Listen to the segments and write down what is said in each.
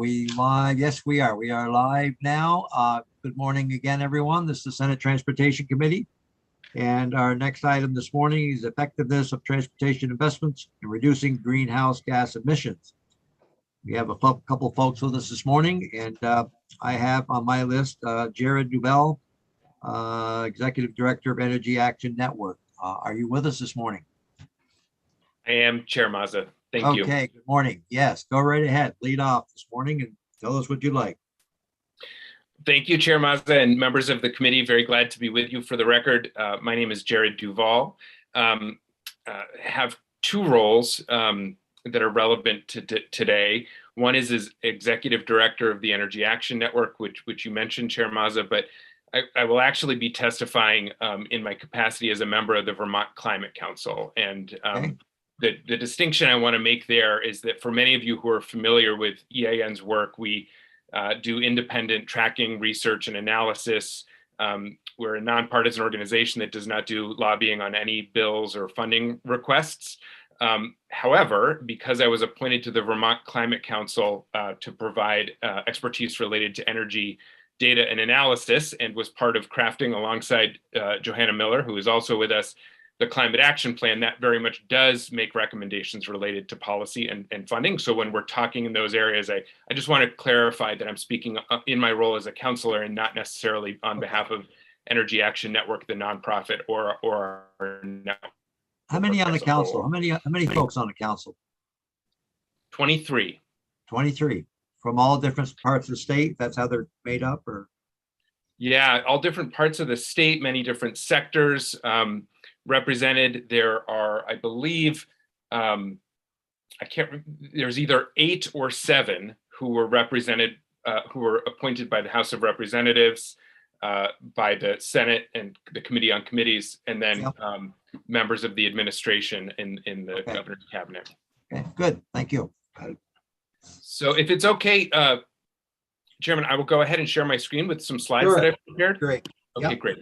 we live? Yes, we are. We are live now. Good morning again, everyone. This is the Senate Transportation Committee. And our next item this morning is effectiveness of transportation investments and reducing greenhouse gas emissions. We have a couple folks with us this morning, and I have on my list Jared Duval, Executive Director of Energy Action Network. Are you with us this morning? I am, Chair Mazza. Thank you. Okay, good morning. Yes, go right ahead. Lead off this morning and tell us what you like. Thank you, Chair Mazza and members of the committee. Very glad to be with you. For the record, my name is Jared Duval. Have two roles that are relevant to today. One is as Executive Director of the Energy Action Network, which you mentioned, Chair Mazza, but I will actually be testifying in my capacity as a member of the Vermont Climate Council. And the distinction I want to make there is that for many of you who are familiar with EAN's work, we do independent tracking, research, and analysis. We're a nonpartisan organization that does not do lobbying on any bills or funding requests. However, because I was appointed to the Vermont Climate Council to provide expertise related to energy data and analysis, and was part of crafting alongside Johanna Miller, who is also with us, the Climate Action Plan, that very much does make recommendations related to policy and funding. So when we're talking in those areas, I just want to clarify that I'm speaking in my role as a counselor and not necessarily on behalf of Energy Action Network, the nonprofit, or our network. How many on the council? How many folks on the council? 23. 23 from all different parts of the state. That's how they're made up, or? Yeah, all different parts of the state, many different sectors represented. There are, I believe, there's either 8 or 7 who were represented, who were appointed by the House of Representatives, by the Senate and the Committee on Committees, and then members of the administration in the governor's cabinet. Okay, good. Thank you. So if it's okay, Chairman, I will go ahead and share my screen with some slides that I've prepared. Great. Okay, great.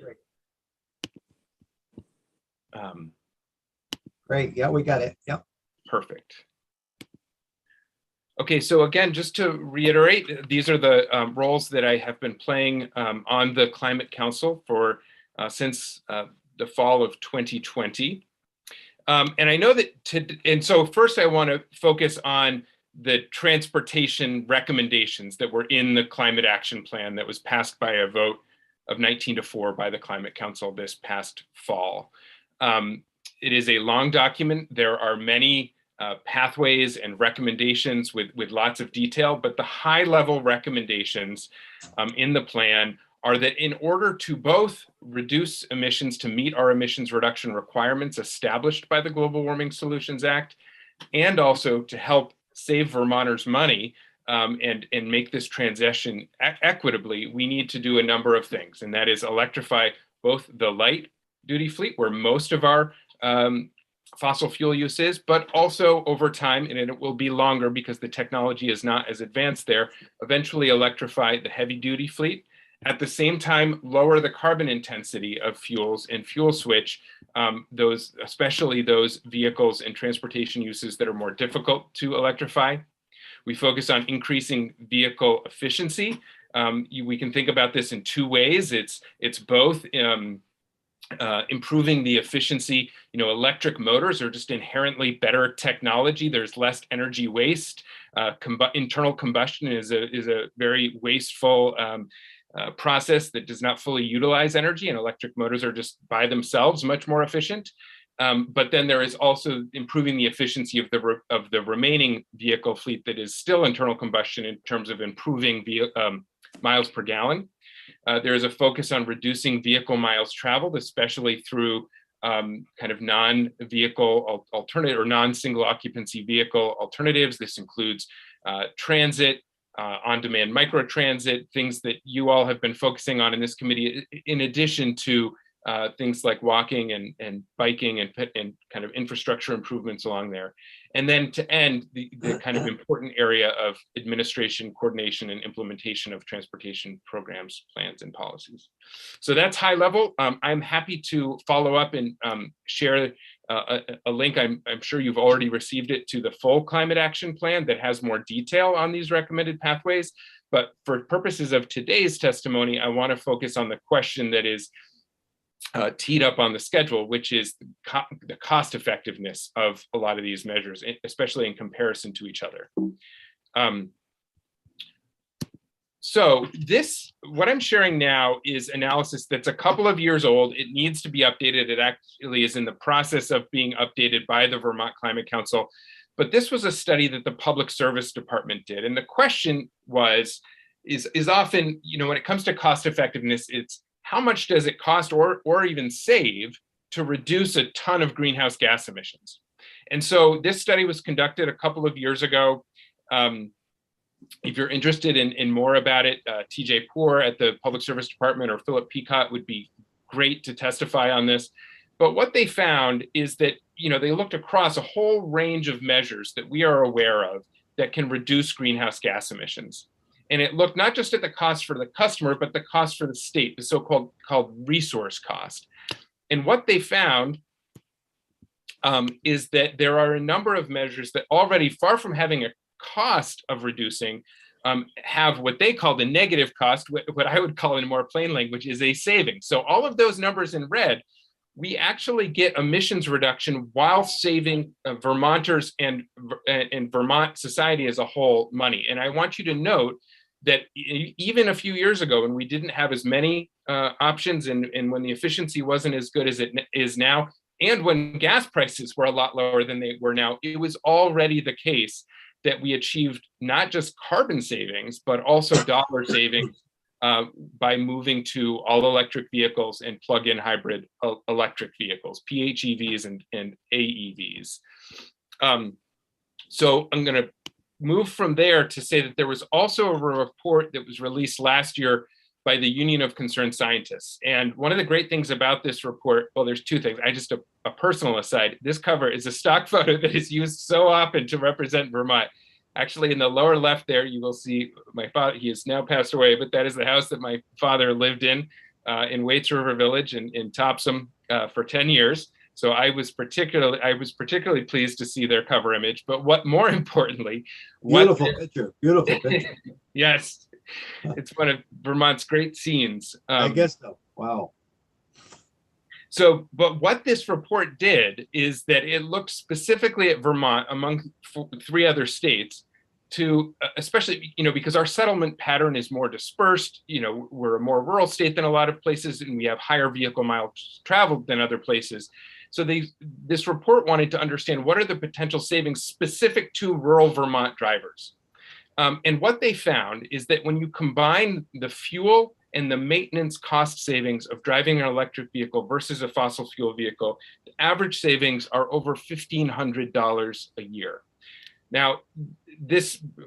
Great. Yeah, we got it. Yep. Perfect. Okay, so again, just to reiterate, these are the roles that I have been playing on the Climate Council for since the fall of 2020. And I know that, and so first I want to focus on the transportation recommendations that were in the Climate Action Plan that was passed by a vote of 19-4 by the Climate Council this past fall. It is a long document. There are many pathways and recommendations with lots of detail, but the high level recommendations in the plan are that in order to both reduce emissions to meet our emissions reduction requirements established by the Global Warming Solutions Act, and also to help save Vermonters money and make this transition equitably, we need to do a number of things. And that is electrify both the light duty fleet, where most of our fossil fuel use is, but also over time, and it will be longer because the technology is not as advanced there, eventually electrify the heavy duty fleet. At the same time, lower the carbon intensity of fuels and fuel switch those, especially those vehicles and transportation uses that are more difficult to electrify. We focus on increasing vehicle efficiency. We can think about this in two ways. It's both improving the efficiency. Electric motors are just inherently better technology. There's less energy waste. Internal combustion is a very wasteful process that does not fully utilize energy, and electric motors are just by themselves much more efficient. But then there is also improving the efficiency of the remaining vehicle fleet that is still internal combustion in terms of improving miles per gallon. There is a focus on reducing vehicle miles traveled, especially through kind of non-vehicle alternative or non-single occupancy vehicle alternatives. This includes transit, on-demand microtransit, things that you all have been focusing on in this committee, in addition to things like walking and biking and kind of infrastructure improvements along there. And then to end, the kind of important area of administration, coordination, and implementation of transportation programs, plans, and policies. So that's high level. I'm happy to follow up and share a link. I'm sure you've already received it to the full climate action plan that has more detail on these recommended pathways. But for purposes of today's testimony, I want to focus on the question that is teed up on the schedule, which is the cost effectiveness of a lot of these measures, especially in comparison to each other. So what I'm sharing now is analysis that's a couple of years old. It needs to be updated. It actually is in the process of being updated by the Vermont Climate Council. But this was a study that the Public Service Department did. And the question is often, when it comes to cost effectiveness, it's how much does it cost or even save to reduce a ton of greenhouse gas emissions? And so this study was conducted a couple of years ago. If you're interested in more about it, TJ Poor at the Public Service Department or Philip Peacott would be great to testify on this. But what they found is that, they looked across a whole range of measures that we are aware of that can reduce greenhouse gas emissions. And it looked not just at the cost for the customer, but the cost for the state, the so-called resource cost. And what they found is that there are a number of measures that already, far from having a cost of reducing, have what they call the negative cost, what I would call in more plain language is a saving. So all of those numbers in red, we actually get emissions reduction while saving Vermonters and Vermont society as a whole money. And I want you to note that even a few years ago, when we didn't have as many options and when the efficiency wasn't as good as it is now, and when gas prices were a lot lower than they were now, it was already the case that we achieved not just carbon savings, but also dollar savings by moving to all electric vehicles and plug-in hybrid electric vehicles, PHEVs and AEVs. So I'm going to move from there to say that there was also a report that was released last year by the Union of Concerned Scientists. And one of the great things about this report, well, there's two things. A personal aside, this cover is a stock photo that is used so often to represent Vermont. Actually, in the lower left there, you will see my father. He has now passed away, but that is the house that my father lived in Waits River Village in Topsom for 10 years. So I was particularly pleased to see their cover image. But what more importantly, beautiful picture. Yes, it's one of Vermont's great scenes. I guess so. Wow. So, but what this report did is that it looked specifically at Vermont among three other states to, especially, because our settlement pattern is more dispersed, we're a more rural state than a lot of places, and we have higher vehicle miles traveled than other places. So this report wanted to understand what are the potential savings specific to rural Vermont drivers. And what they found is that when you combine the fuel and the maintenance cost savings of driving an electric vehicle versus a fossil fuel vehicle, the average savings are over $1,500 a year. Now,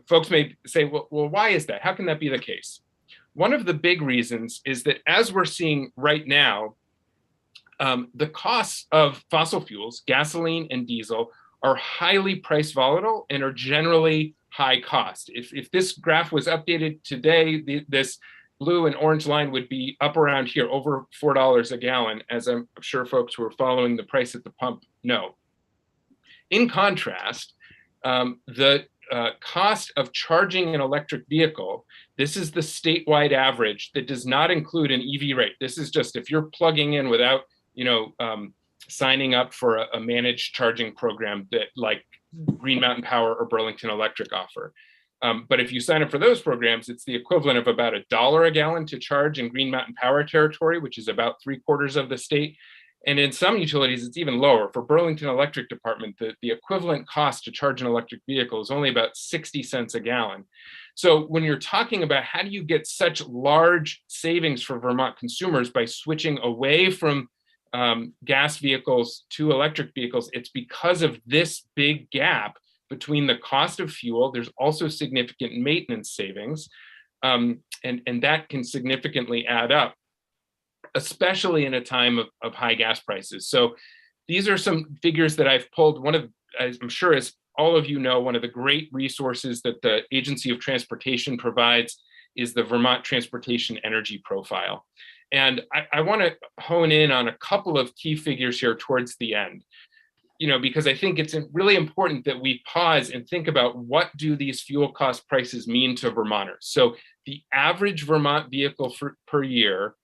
folks may say, well, why is that? How can that be the case? One of the big reasons is that as we're seeing right now, the costs of fossil fuels, gasoline and diesel, are highly price volatile and are generally high cost. If this graph was updated today, this blue and orange line would be up around here, over $4 a gallon, as I'm sure folks who are following the price at the pump know. In contrast, the cost of charging an electric vehicle, this is the statewide average that does not include an EV rate. This is just if you're plugging in without, signing up for a managed charging program that like Green Mountain Power or Burlington Electric offer. But if you sign up for those programs, it's the equivalent of about $1 a gallon to charge in Green Mountain Power territory, which is about 3/4 of the state. And in some utilities, it's even lower. For Burlington Electric Department, the equivalent cost to charge an electric vehicle is only about 60 cents a gallon. So when you're talking about how do you get such large savings for Vermont consumers by switching away from gas vehicles to electric vehicles, it's because of this big gap between the cost of fuel. There's also significant maintenance savings, and that can significantly add up, especially in a time of high gas prices. So these are some figures that I've pulled. One of, as I'm sure as all of you know, one of the great resources that the Agency of Transportation provides is the Vermont Transportation Energy Profile. And I want to hone in on a couple of key figures here towards the end. because I think it's really important that we pause and think about what do these fuel cost prices mean to Vermonters. So the average Vermont vehicle per year,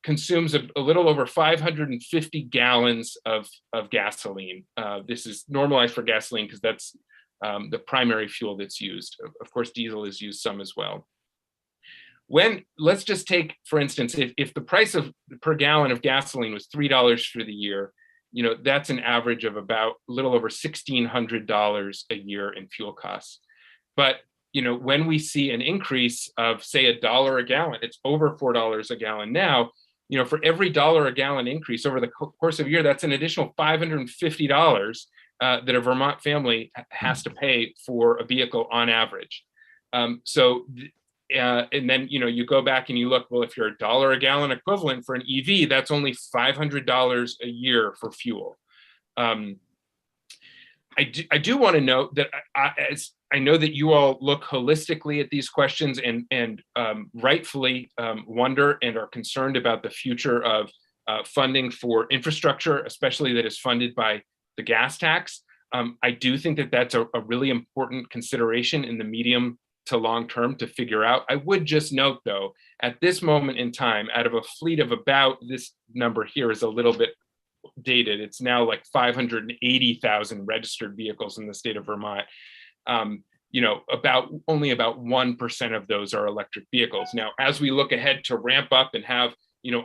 consumes a little over 550 gallons of gasoline. This is normalized for gasoline because that's the primary fuel that's used. Of course, diesel is used some as well. Let's just take, for instance, if the price per gallon of gasoline was $3 for the year, that's an average of about a little over $1,600 a year in fuel costs. But when we see an increase of, say, $1 a gallon, it's over $4 a gallon now. For every $1 a gallon increase over the course of a year, that's an additional $550 that a Vermont family has to pay for a vehicle on average. And then you go back and you look, well, if you're $1 a gallon equivalent for an EV, that's only $500 a year for fuel. I do want to note that I know that you all look holistically at these questions and rightfully wonder and are concerned about the future of funding for infrastructure, especially that is funded by the gas tax. I do think that that's a really important consideration in the medium to long term to figure out. I would just note, though, at this moment in time, out of a fleet of about, this number here is a little bit dated, it's now like 580,000 registered vehicles in the state of Vermont. Only about 1% of those are electric vehicles. Now, as we look ahead to ramp up and have,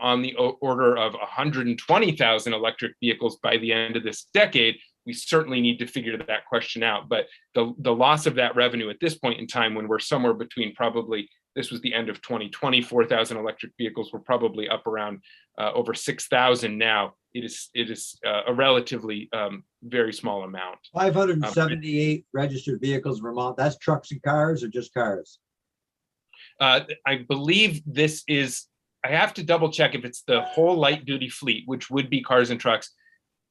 on the order of 120,000 electric vehicles by the end of this decade, we certainly need to figure that question out. But the loss of that revenue at this point in time, when we're somewhere between probably, this was the end of 2020, 4,000 electric vehicles, we're probably up around over 6,000 now. It is a relatively very small amount. 578 registered vehicles in Vermont. That's trucks and cars or just cars? I believe this is, I have to double check if it's the whole light duty fleet, which would be cars and trucks,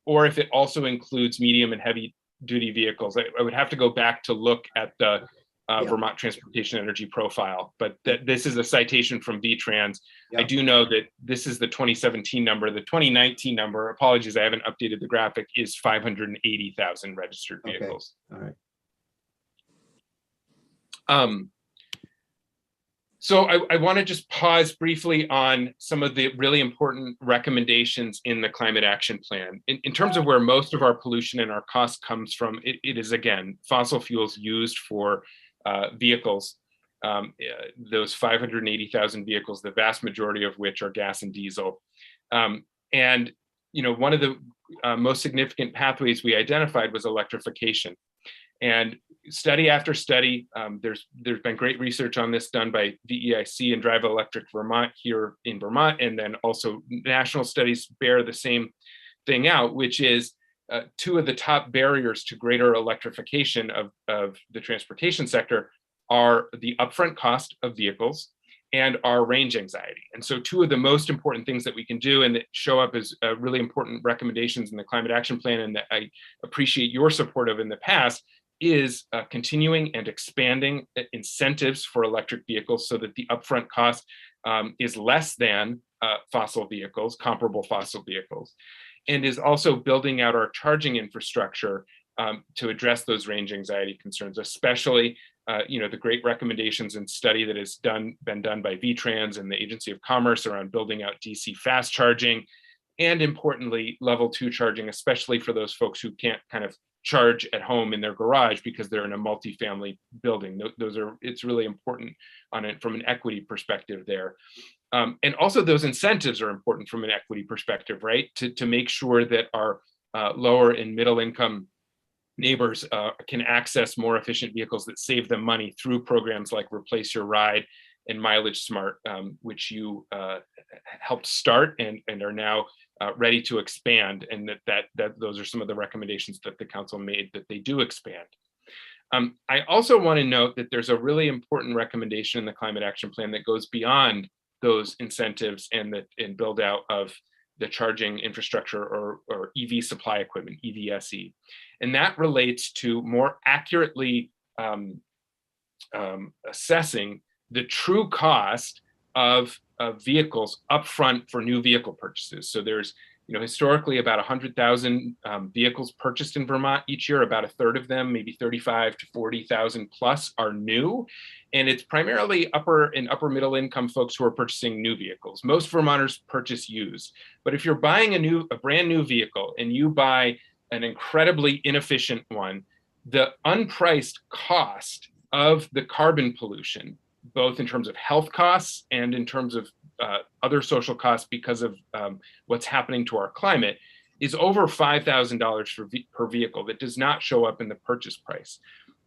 or if it also includes medium and heavy duty vehicles. I would have to go back to look at the Vermont Transportation Energy Profile, but this is a citation from VTrans. I do know that this is the 2017 number. The 2019 number, apologies, I haven't updated the graphic, is 580,000 registered vehicles. Okay. All right. So I want to just pause briefly on some of the really important recommendations in the Climate Action Plan. In terms of where most of our pollution and our cost comes from, it is, again, fossil fuels used for vehicles, those 580,000 vehicles, the vast majority of which are gas and diesel. And one of the most significant pathways we identified was electrification. And study after study, there's been great research on this done by VEIC and Drive Electric Vermont here in Vermont, and then also national studies bear the same thing out, which is two of the top barriers to greater electrification of the transportation sector are the upfront cost of vehicles and our range anxiety. And so two of the most important things that we can do and that show up as really important recommendations in the Climate Action Plan, and that I appreciate your support of in the past, is continuing and expanding incentives for electric vehicles so that the upfront cost is less than fossil vehicles, comparable fossil vehicles, and is also building out our charging infrastructure to address those range anxiety concerns, especially the great recommendations and study that has been done by VTrans and the Agency of Commerce around building out DC fast charging, and importantly, level 2 charging, especially for those folks who can't kind of charge at home in their garage because they're in a multifamily building. It's really important from an equity perspective there. And also those incentives are important from an equity perspective, right? To make sure that our lower and middle income neighbors can access more efficient vehicles that save them money through programs like Replace Your Ride and Mileage Smart, which you helped start and are now ready to expand, and that those are some of the recommendations that the council made that they do expand. I also want to note that there's a really important recommendation in the Climate Action Plan that goes beyond those incentives and build out of the charging infrastructure or EV supply equipment, EVSE. And that relates to more accurately assessing the true cost of vehicles upfront for new vehicle purchases. So there's Historically, about 100,000 vehicles purchased in Vermont each year. About a third of them, maybe 35 to 40,000 plus, are new. And it's primarily upper and upper middle income folks who are purchasing new vehicles. Most Vermonters purchase used. But if you're buying a brand new vehicle and you buy an incredibly inefficient one, the unpriced cost of the carbon pollution, both in terms of health costs and in terms of other social costs because of what's happening to our climate, is over $5,000 per vehicle that does not show up in the purchase price.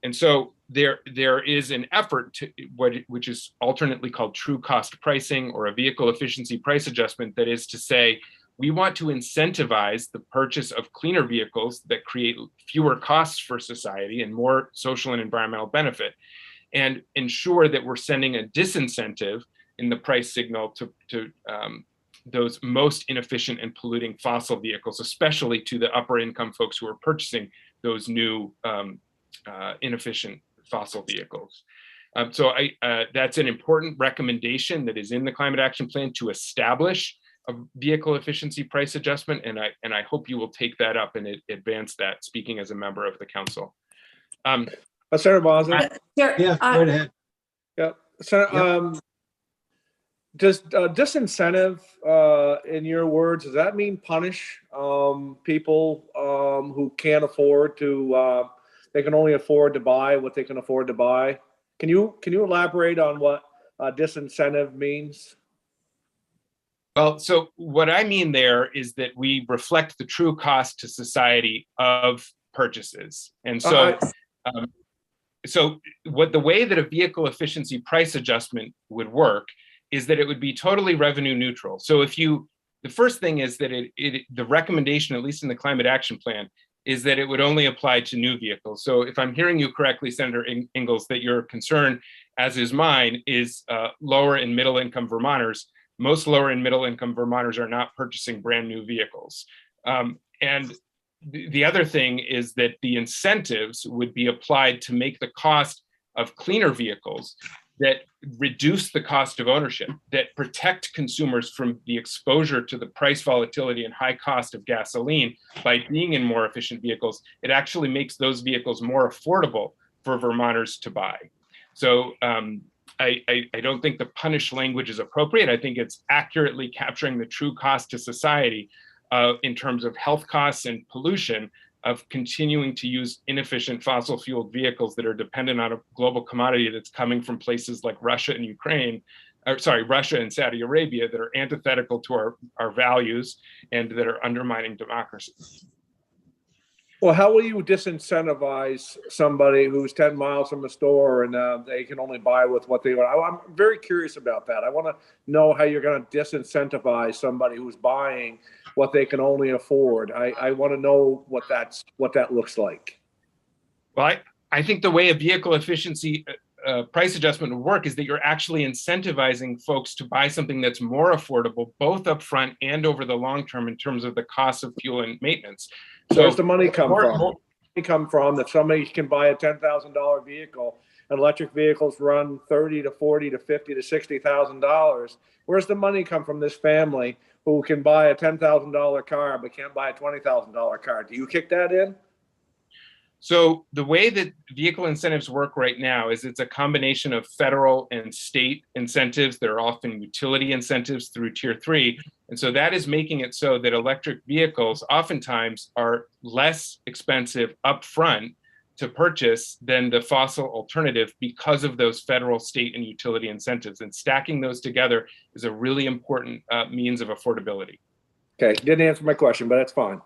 And so there is an effort to which is alternately called true cost pricing or a vehicle efficiency price adjustment. That is to say, we want to incentivize the purchase of cleaner vehicles that create fewer costs for society and more social and environmental benefit, and ensure that we're sending a disincentive in the price signal to those most inefficient and polluting fossil vehicles, especially to the upper income folks who are purchasing those new inefficient fossil vehicles. So that's an important recommendation that is in the Climate Action Plan, to establish a vehicle efficiency price adjustment. And I hope you will take that up and advance that, speaking as a member of the council. Senator Bosler. Yeah, go ahead. Yeah. Does disincentive, in your words, does that mean punish people who can't afford to? They can only afford to buy what they can afford to buy. Can you elaborate on what disincentive means? Well, so what I mean there is that we reflect the true cost to society of purchases, and so. So the way that a vehicle efficiency price adjustment would work is that it would be totally revenue neutral. So the first thing is that the recommendation, at least in the Climate Action Plan, is that it would only apply to new vehicles. So if I'm hearing you correctly, Senator Ingalls, that your concern, as is mine, is lower and middle income Vermonters. Most lower and middle income Vermonters are not purchasing brand new vehicles. And the other thing is that the incentives would be applied to make the cost of cleaner vehicles that reduce the cost of ownership, that protect consumers from the exposure to the price volatility and high cost of gasoline by being in more efficient vehicles. It actually makes those vehicles more affordable for Vermonters to buy. So I don't think the punish language is appropriate. I think it's accurately capturing the true cost to society in terms of health costs and pollution of continuing to use inefficient fossil fueled vehicles that are dependent on a global commodity that's coming from places like Russia and Russia and Saudi Arabia, that are antithetical to our values and that are undermining democracy. Well, how will you disincentivize somebody who's 10 miles from a store and they can only buy with what they want? I'm very curious about that. I want to know how you're going to disincentivize somebody who's buying what they can only afford. I want to know what that looks like. Well, I think the way a vehicle efficiency price adjustment would work is that you're actually incentivizing folks to buy something that's more affordable, both upfront and over the long term, in terms of the cost of fuel and maintenance. So where's the money come from? That somebody can buy a $10,000 vehicle, and electric vehicles run $30,000 to $40,000 to $50,000 to $60,000. Where's the money come from this family who can buy a $10,000 car but can't buy a $20,000 car? Do you kick that in? So the way that vehicle incentives work right now is it's a combination of federal and state incentives that are often utility incentives through Tier 3. And so that is making it so that electric vehicles oftentimes are less expensive upfront to purchase than the fossil alternative because of those federal, state, and utility incentives. And stacking those together is a really important means of affordability. Okay, didn't answer my question, but that's fine.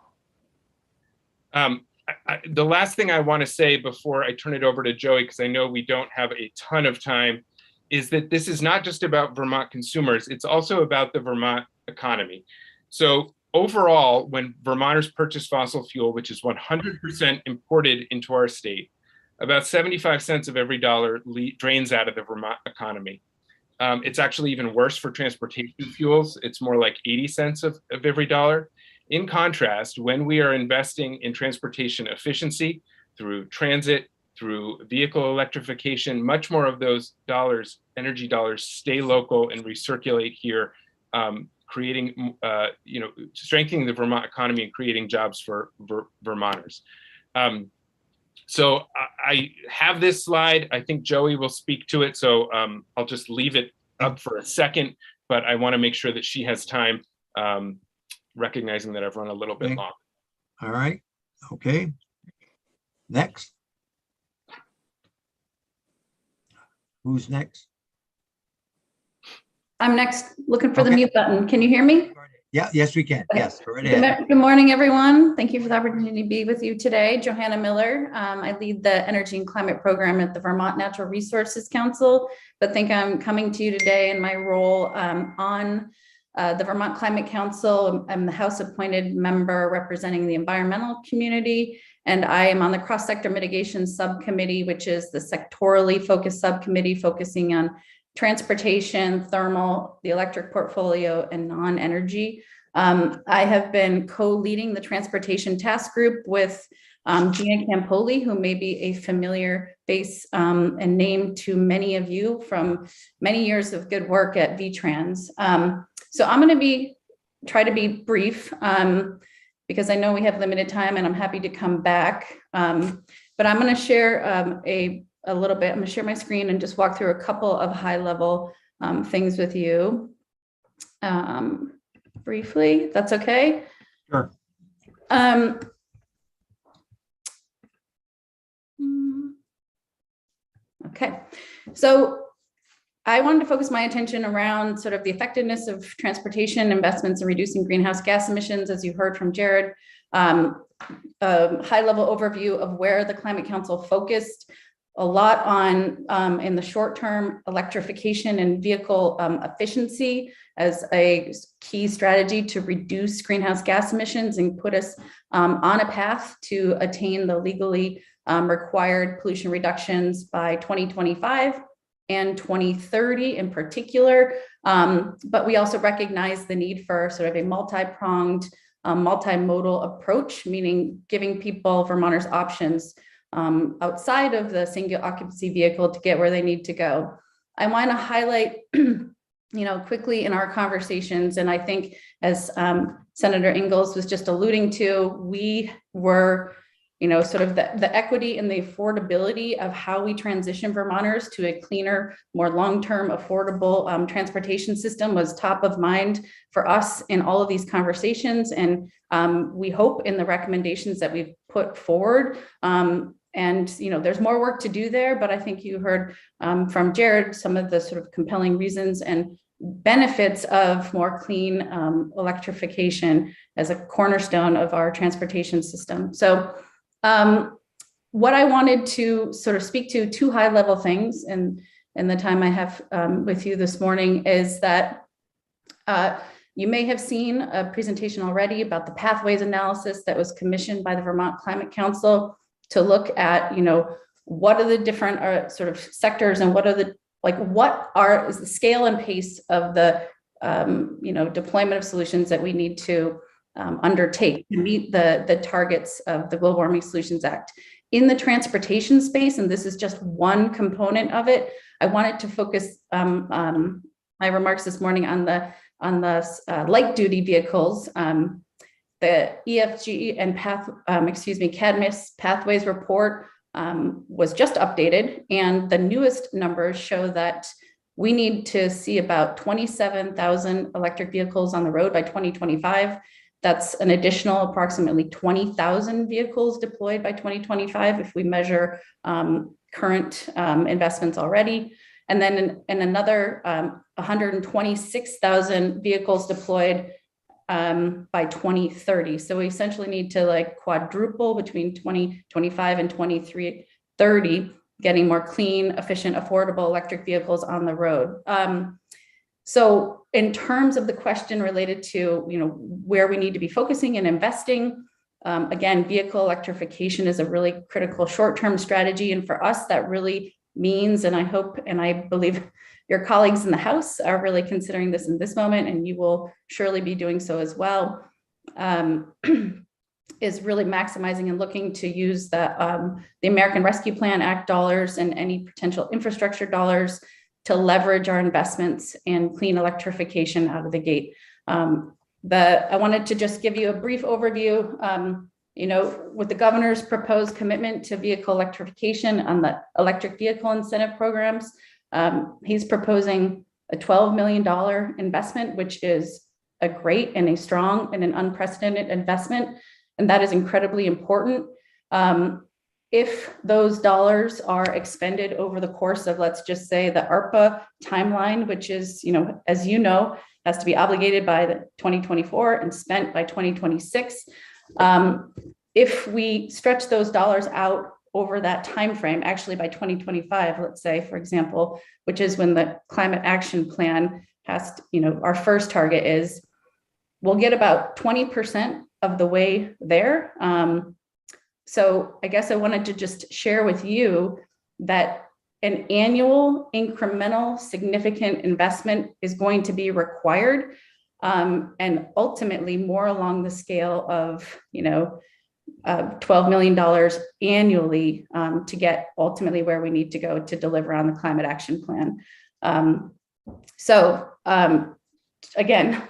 The last thing I want to say before I turn it over to Joey, because I know we don't have a ton of time, is that this is not just about Vermont consumers, it's also about the Vermont economy. So overall, when Vermonters purchase fossil fuel, which is 100% imported into our state, about 75 cents of every dollar drains out of the Vermont economy. It's actually even worse for transportation fuels. It's more like 80 cents of every dollar. In contrast, when we are investing in transportation efficiency through transit, through vehicle electrification, much more of those dollars, energy dollars, stay local and recirculate here, creating, strengthening the Vermont economy and creating jobs for Vermonters. So I have this slide. I think Joey will speak to it. So I'll just leave it up for a second, but I want to make sure that she has time, recognizing that I've run a little bit long. All right. Okay. Next. Who's next? I'm next, looking for the Okay. mute button. Can you hear me? Yeah, yes, we can. Okay. Yes, go right ahead. Good morning, everyone. Thank you for the opportunity to be with you today. Johanna Miller. I lead the Energy and Climate Program at the Vermont Natural Resources Council, but think I'm coming to you today in my role on the Vermont Climate Council. I'm the House appointed member representing the environmental community, and I am on the cross-sector mitigation subcommittee, which is the sectorally focused subcommittee focusing on transportation, thermal, the electric portfolio, and non-energy. I have been co-leading the transportation task group with Gina Campoli, who may be a familiar face and name to many of you from many years of good work at VTrans. So I'm going to try to be brief because I know we have limited time, and I'm happy to come back. But I'm going to share a little bit. I'm going to share my screen and just walk through a couple of high-level things with you briefly. That's okay? Sure. Okay, so I wanted to focus my attention around sort of the effectiveness of transportation investments in reducing greenhouse gas emissions, as you heard from Jared. A high-level overview of where the Climate Council focused a lot on, in the short term, electrification and vehicle efficiency as a key strategy to reduce greenhouse gas emissions and put us on a path to attain the legally required pollution reductions by 2025 and 2030 in particular. But we also recognize the need for sort of a multi-pronged, multimodal approach, meaning giving people, Vermonters, options outside of the single occupancy vehicle to get where they need to go. I want to highlight, quickly in our conversations, and I think as Senator Ingalls was just alluding to, we were, sort of the equity and the affordability of how we transition Vermonters to a cleaner, more long-term affordable transportation system was top of mind for us in all of these conversations. And we hope in the recommendations that we've put forward. And there's more work to do there, but I think you heard from Jared some of the sort of compelling reasons and benefits of more clean electrification as a cornerstone of our transportation system. So what I wanted to sort of speak to, two high-level things in the time I have with you this morning, is that you may have seen a presentation already about the pathways analysis that was commissioned by the Vermont Climate Council to look at, what are the different sort of sectors and what are the, is the scale and pace of the, deployment of solutions that we need to undertake to meet the targets of the Global Warming Solutions Act. In the transportation space, and this is just one component of it, I wanted to focus my remarks this morning on the light duty vehicles. The EFG and CADMIS Pathways report was just updated, and the newest numbers show that we need to see about 27,000 electric vehicles on the road by 2025. That's an additional approximately 20,000 vehicles deployed by 2025 if we measure current investments already. And then in another 126,000 vehicles deployed by 2030. So we essentially need to quadruple between 2025 and 2030, getting more clean, efficient, affordable electric vehicles on the road. So in terms of the question related to, where we need to be focusing and investing, again, vehicle electrification is a really critical short-term strategy. And for us, that really means, and I hope, and I believe your colleagues in the House are really considering this in this moment, and you will surely be doing so as well, is really maximizing and looking to use the American Rescue Plan Act dollars and any potential infrastructure dollars to leverage our investments in clean electrification out of the gate. I wanted to just give you a brief overview. With the governor's proposed commitment to vehicle electrification on the electric vehicle incentive programs, he's proposing a $12 million investment, which is a great and a strong and an unprecedented investment. And that is incredibly important. If those dollars are expended over the course of, let's just say, the ARPA timeline, which is, as you know, has to be obligated by the 2024 and spent by 2026. If we stretch those dollars out over that time frame, actually by 2025, let's say, for example, which is when the climate action plan has to, our first target is, we'll get about 20% of the way there. So I guess I wanted to just share with you that an annual incremental significant investment is going to be required, and ultimately more along the scale of, $12 million annually to get ultimately where we need to go to deliver on the climate action plan. Again,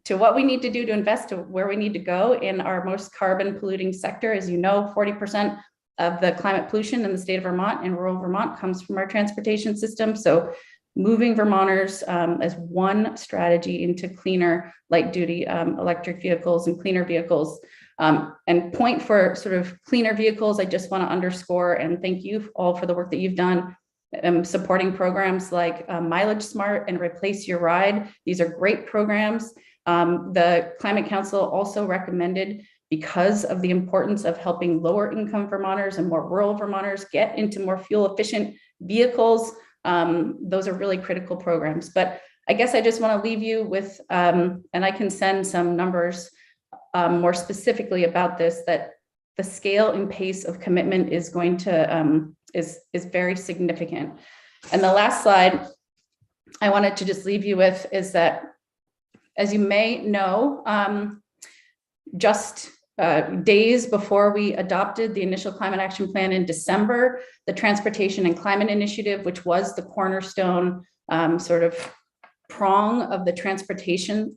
to what we need to do to invest, to where we need to go in our most carbon polluting sector. As you know, 40% of the climate pollution in the state of Vermont and rural Vermont comes from our transportation system. So moving Vermonters as one strategy into cleaner light duty electric vehicles and cleaner vehicles. And point for sort of cleaner vehicles, I just want to underscore and thank you all for the work that you've done supporting programs like Mileage Smart and Replace Your Ride. These are great programs. The Climate Council also recommended, because of the importance of helping lower income Vermonters and more rural Vermonters get into more fuel efficient vehicles, those are really critical programs. But I guess I just want to leave you with, and I can send some numbers more specifically about this, that the scale and pace of commitment is going to, is very significant. And the last slide I wanted to just leave you with is that, as you may know, just days before we adopted the initial climate action plan in December, the Transportation and Climate Initiative, which was the cornerstone sort of prong of the transportation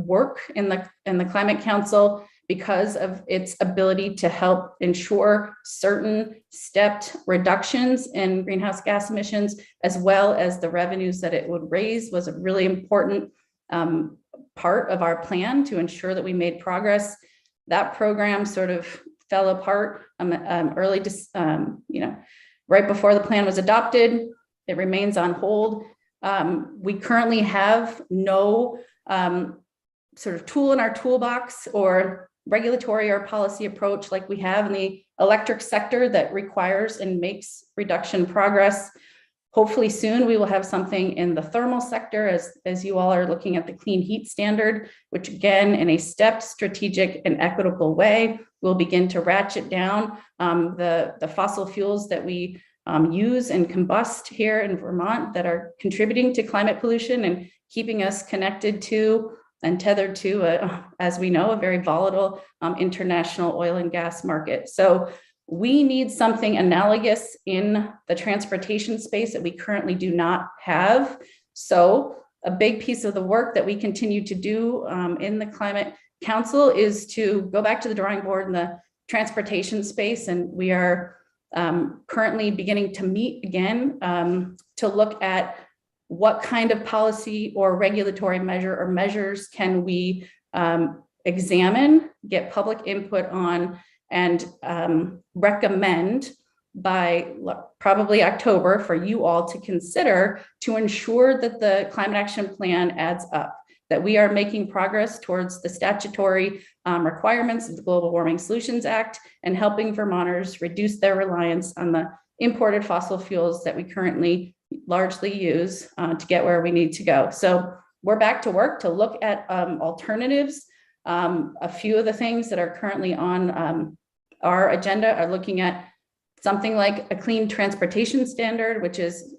work in the Climate Council, because of its ability to help ensure certain stepped reductions in greenhouse gas emissions, as well as the revenues that it would raise, was a really important part of our plan to ensure that we made progress. That program sort of fell apart right before the plan was adopted. It remains on hold. We currently have no sort of tool in our toolbox or regulatory or policy approach like we have in the electric sector that requires and makes reduction progress. Hopefully soon we will have something in the thermal sector as you all are looking at the clean heat standard, which again, in a stepped, strategic and equitable way, will begin to ratchet down the fossil fuels that we use and combust here in Vermont that are contributing to climate pollution and keeping us connected to and tethered to, as we know, a very volatile international oil and gas market. So we need something analogous in the transportation space that we currently do not have. So a big piece of the work that we continue to do in the Climate Council is to go back to the drawing board in the transportation space. And we are currently beginning to meet again to look at what kind of policy or regulatory measure or measures can we examine, get public input on, and recommend by probably October for you all to consider to ensure that the climate action plan adds up, that we are making progress towards the statutory requirements of the Global Warming Solutions Act and helping Vermonters reduce their reliance on the imported fossil fuels that we currently largely use to get where we need to go. So we're back to work to look at alternatives. A few of the things that are currently on our agenda are looking at something like a clean transportation standard, which is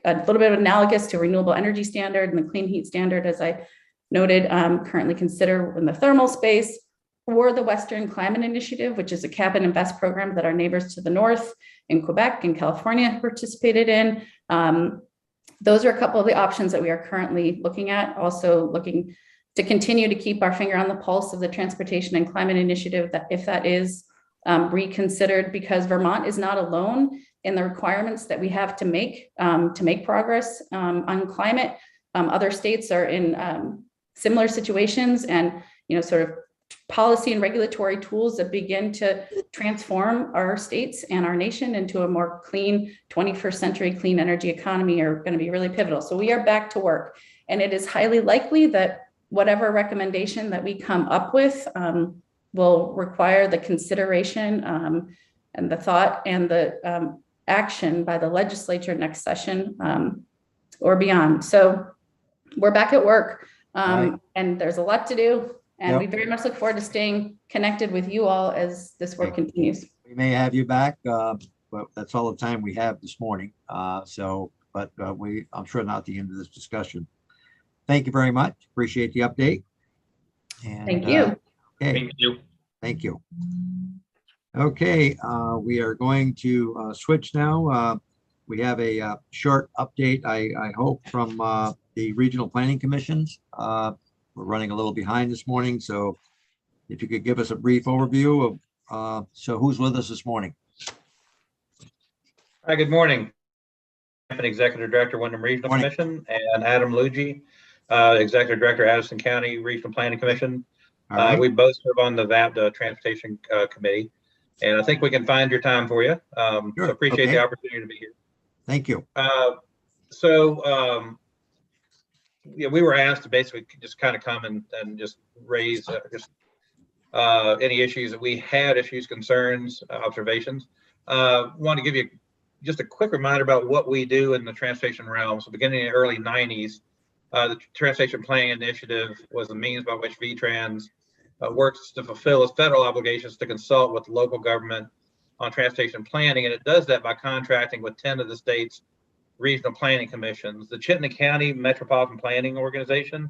a little bit analogous to renewable energy standard, and the clean heat standard, as I noted, currently consider in the thermal space, or the Western Climate Initiative, which is a cap and invest program that our neighbors to the north in Quebec and California have participated in. Those are a couple of the options that we are currently looking at. Also looking to continue to keep our finger on the pulse of the Transportation and Climate Initiative, that if that is reconsidered, because Vermont is not alone in the requirements that we have to make progress on climate. Other states are in similar situations, and sort of policy and regulatory tools that begin to transform our states and our nation into a more clean 21st century clean energy economy are going to be really pivotal. So we are back to work, and it is highly likely that whatever recommendation that we come up with will require the consideration and the thought and the action by the legislature next session or beyond. So we're back at work, and there's a lot to do. And we very much look forward to staying connected with you all as this work continues. We may have you back, but that's all the time we have this morning. I'm sure not the end of this discussion. Thank you very much. Appreciate the update. And, thank you. Okay. Thank you. Thank you. Okay, we are going to switch now. We have a short update, I hope, from the regional planning commissions. We're running a little behind this morning, so if you could give us a brief overview of, so who's with us this morning? Hi, good morning. I'm Executive Director, Wyndham Regional Commission, and Adam Luigi, Executive Director, Addison County Regional Planning Commission. Right. We both serve on the VAPTA Transportation Committee, and I think we can find your time for you. Sure. So appreciate the opportunity to be here. Thank you. Yeah, we were asked to basically just kind of come and just raise any issues that we had, concerns, observations. Want to give you just a quick reminder about what we do in the transportation realm. So beginning in the early 90s, the Transportation Planning Initiative was the means by which VTrans works to fulfill its federal obligations to consult with local government on transportation planning. And it does that by contracting with 10 of the state's regional planning commissions. The Chittenden County Metropolitan Planning Organization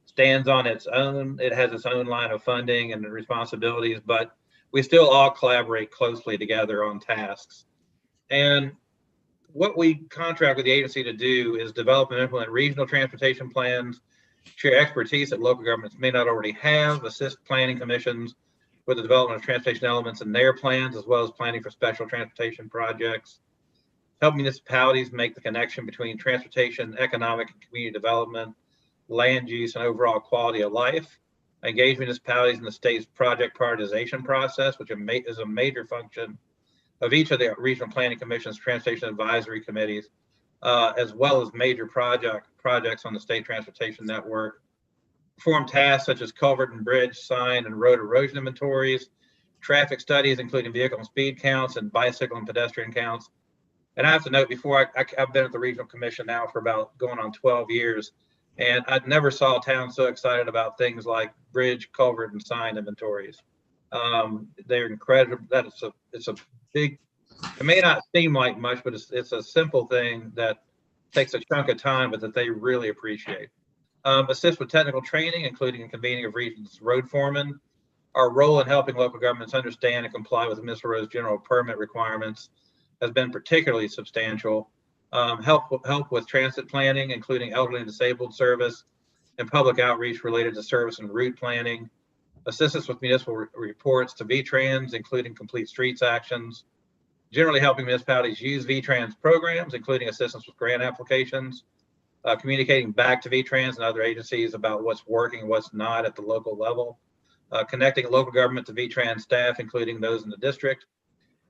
stands on its own. It has its own line of funding and responsibilities, but we still all collaborate closely together on tasks. And what we contract with the agency to do is develop and implement regional transportation plans, share expertise that local governments may not already have, assist planning commissions with the development of transportation elements in their plans, as well as planning for special transportation projects, help municipalities make the connection between transportation, economic and community development, land use, and overall quality of life, engage municipalities in the state's project prioritization process, which is a major function of each of the regional planning commission's transportation advisory committees, as well as major projects on the state transportation network, perform tasks such as culvert and bridge, sign and road erosion inventories, traffic studies, including vehicle and speed counts and bicycle and pedestrian counts. And I have to note, before I've been at the regional commission now for about going on 12 years, and I never saw a town so excited about things like bridge, culvert, and sign inventories. They're incredible. It's a big, it may not seem like much, but it's a simple thing that takes a chunk of time, but that they really appreciate. Assist with technical training, including convening of regions road foremen. Our role in helping local governments understand and comply with the municipal roads general permit requirements has been particularly substantial. Help with transit planning, including elderly and disabled service, and public outreach related to service and route planning. Assistance with municipal reports to VTrans, including complete streets actions. Generally helping municipalities use VTrans programs, including assistance with grant applications. Communicating back to VTrans and other agencies about what's working and what's not at the local level. Connecting local government to VTrans staff, including those in the district.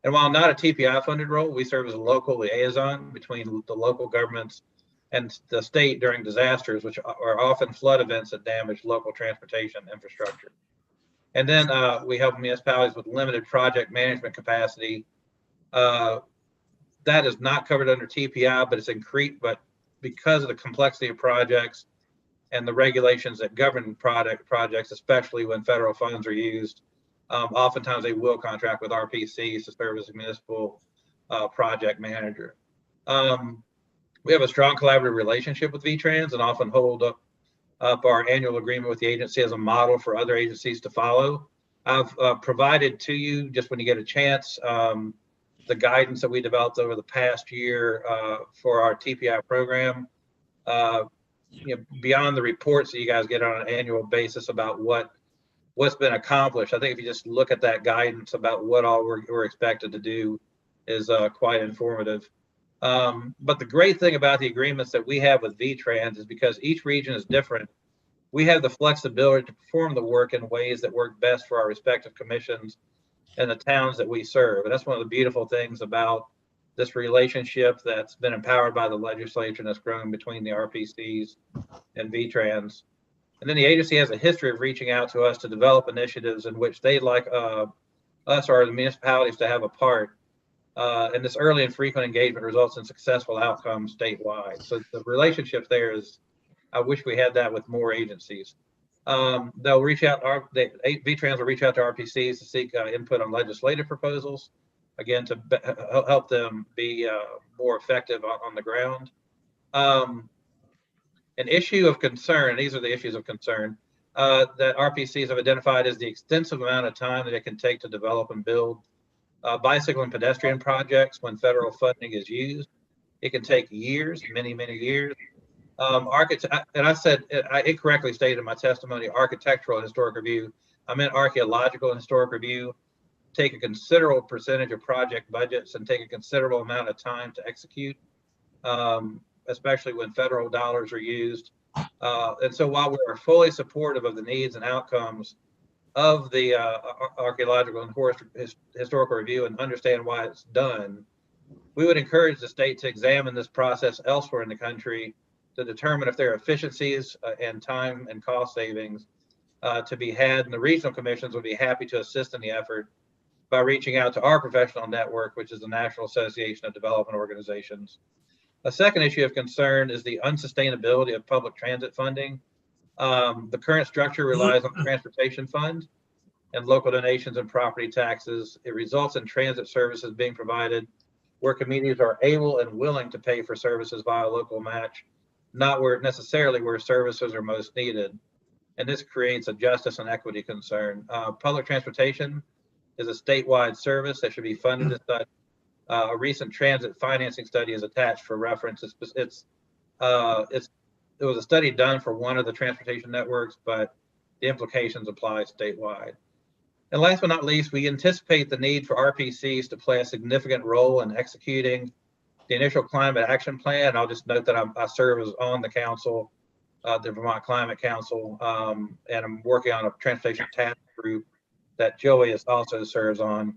And while not a TPI funded role, we serve as a local liaison between the local governments and the state during disasters, which are often flood events that damage local transportation infrastructure. And then we help municipalities with limited project management capacity. That is not covered under TPI, but it's increased, but because of the complexity of projects and the regulations that govern projects, especially when federal funds are used, oftentimes they will contract with RPCs to serve as a municipal project manager. We have a strong collaborative relationship with VTrans and often hold up our annual agreement with the agency as a model for other agencies to follow. I've provided to you, just when you get a chance, the guidance that we developed over the past year for our TPI program. beyond the reports that you guys get on an annual basis about what's been accomplished. I think if you just look at that guidance about what all we're expected to do is quite informative. But the great thing about the agreements that we have with VTrans is because each region is different, we have the flexibility to perform the work in ways that work best for our respective commissions and the towns that we serve. And that's one of the beautiful things about this relationship that's been empowered by the legislature and that's grown between the RPCs and VTrans. And then the agency has a history of reaching out to us to develop initiatives in which they'd like us or the municipalities to have a part. And this early and frequent engagement results in successful outcomes statewide. So the relationship there is, I wish we had that with more agencies. They'll reach out, VTrans will reach out to RPCs to seek input on legislative proposals, again, to help them be more effective on the ground. An issue of concern, these are the issues of concern, that RPCs have identified is the extensive amount of time that it can take to develop and build bicycle and pedestrian projects when federal funding is used. It can take years, many, many years. And I said, I incorrectly stated in my testimony, architectural and historic review. I meant archaeological and historic review. Take a considerable percentage of project budgets and take a considerable amount of time to execute, especially when federal dollars are used. And so while we are fully supportive of the needs and outcomes of the archaeological and historical review and understand why it's done, we would encourage the state to examine this process elsewhere in the country to determine if there are efficiencies and time and cost savings to be had. And the regional commissions would be happy to assist in the effort by reaching out to our professional network, which is the National Association of Development Organizations. A second issue of concern is the unsustainability of public transit funding. The current structure relies on the transportation fund and local donations and property taxes. It results in transit services being provided where communities are able and willing to pay for services via local match, not where necessarily where services are most needed. And this creates a justice and equity concern. Public transportation is a statewide service that should be funded as such. A recent transit financing study is attached for reference. It was a study done for one of the transportation networks, but the implications apply statewide. And last but not least, we anticipate the need for RPCs to play a significant role in executing the initial climate action plan. I'll just note that I serve as on the council, the Vermont Climate Council, and I'm working on a transportation task group that Joey also serves on.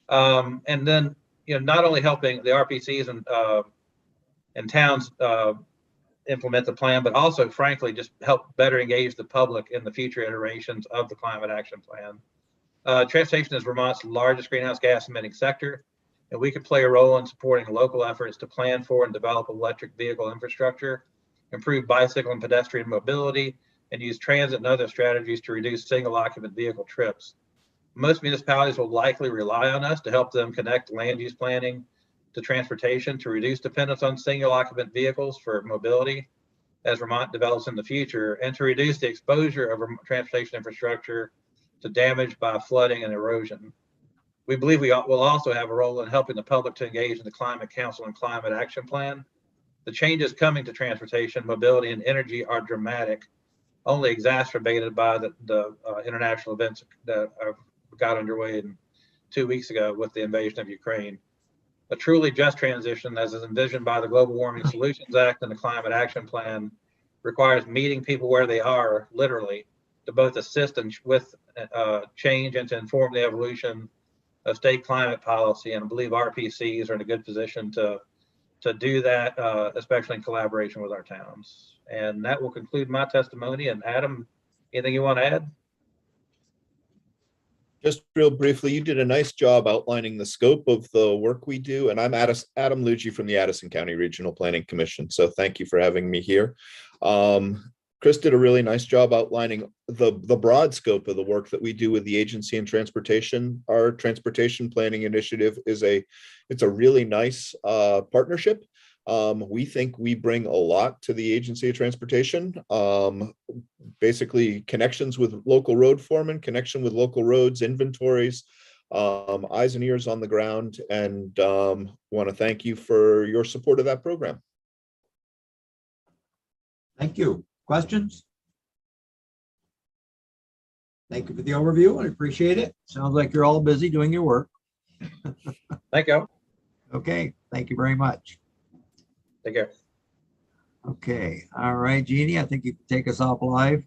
And then, not only helping the RPCs and towns implement the plan, but also, frankly, just help better engage the public in the future iterations of the climate action plan. Transportation is Vermont's largest greenhouse gas emitting sector, and we can play a role in supporting local efforts to plan for and develop electric vehicle infrastructure, improve bicycle and pedestrian mobility, and use transit and other strategies to reduce single occupant vehicle trips. Most municipalities will likely rely on us to help them connect land use planning to transportation to reduce dependence on single occupant vehicles for mobility as Vermont develops in the future, and to reduce the exposure of transportation infrastructure to damage by flooding and erosion. We believe we will also have a role in helping the public to engage in the Climate Council and Climate Action Plan. The changes coming to transportation, mobility, and energy are dramatic, only exacerbated by the international events that got underway 2 weeks ago with the invasion of Ukraine. A truly just transition, as is envisioned by the Global Warming Solutions Act and the Climate Action Plan, requires meeting people where they are, literally, to both assist with change and to inform the evolution of state climate policy. And I believe RPCs are in a good position to do that, especially in collaboration with our towns. And that will conclude my testimony. And Adam, anything you want to add? Just real briefly, you did a nice job outlining the scope of the work we do. And I'm Adam Lucci from the Addison County Regional Planning Commission. So thank you for having me here. Chris did a really nice job outlining the broad scope of the work that we do with the agency and transportation. Our transportation planning initiative it's a really nice partnership. We think we bring a lot to the agency of transportation. Basically connections with local road foremen, connection with local roads, inventories, eyes and ears on the ground, and want to thank you for your support of that program. Thank you. Questions? Thank you for the overview. I appreciate it. Sounds like you're all busy doing your work. Thank you. Okay, thank you very much. Take care. Okay, all right, Jeannie, I think you can take us off live.